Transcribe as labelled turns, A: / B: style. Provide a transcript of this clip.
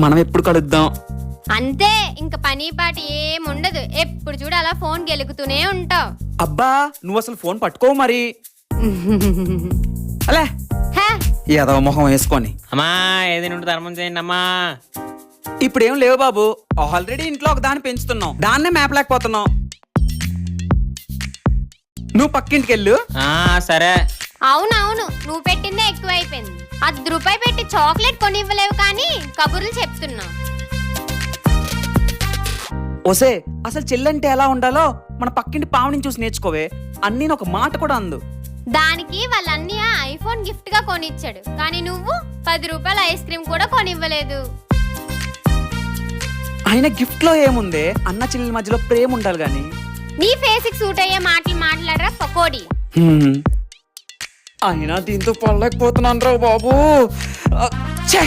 A: మనం ఎప్పుడు కలుద్దాం?
B: అంతే, ఇంక పని పాటి ఏముండదు. ఎప్పుడు చూడు అలా ఫోన్ గెలుకుతూనే ఉంటావు.
A: అబ్బా నువ్వు అసలు ఫోన్ పట్టుకోవు మరి. అలే ఏదో మొహం వేసుకొని.
C: అమ్మా ఏది నుండి ధర్మం చేయండి అమ్మా.
A: ఇప్పుడేం లేవు బాబు, ఆల్రెడీ ఇంట్లో ఒక దాన్ని పెంచుతున్నాం, దాన్నే మేపలేకపోతున్నాం. నువ్వు పక్కింటికి వెళ్ళు.
C: సరే.
B: అవునవును, నువ్వు పెట్టిందే ఎక్కువైపోయింది. ₹10 పెట్టి చాక్లెట్ కొనివ్వలేవు కానీ కబుర్లు చెప్తున్నావు.
A: ఓసే అసలు చెల్లంటే ఎలా ఉండాలో మన పక్కింటి పావని చూసి నేర్చుకోవే. అన్నీ ఒక మాట కూడా అందు.
B: దానికి వాళ్ళ అన్నయ్య ఐఫోన్ గిఫ్ట్ గా కొనిచ్చాడు, కానీ నువ్వు ₹10 ఐస్ క్రీమ్ కూడా కొనివ్వలేదు.
A: ఆయన గిఫ్ట్ లో ఏముందే, అన్న చెల్లెల మధ్యలో ప్రేమ ఉండాలి గాని.
B: నీ ఫేస్ కి సూట్ అయ్యే మాటలు మాట్లాడరా పకోడీ.
A: అయినా దీంతో పడలేకపోతున్నాను రా బాబు. ఛే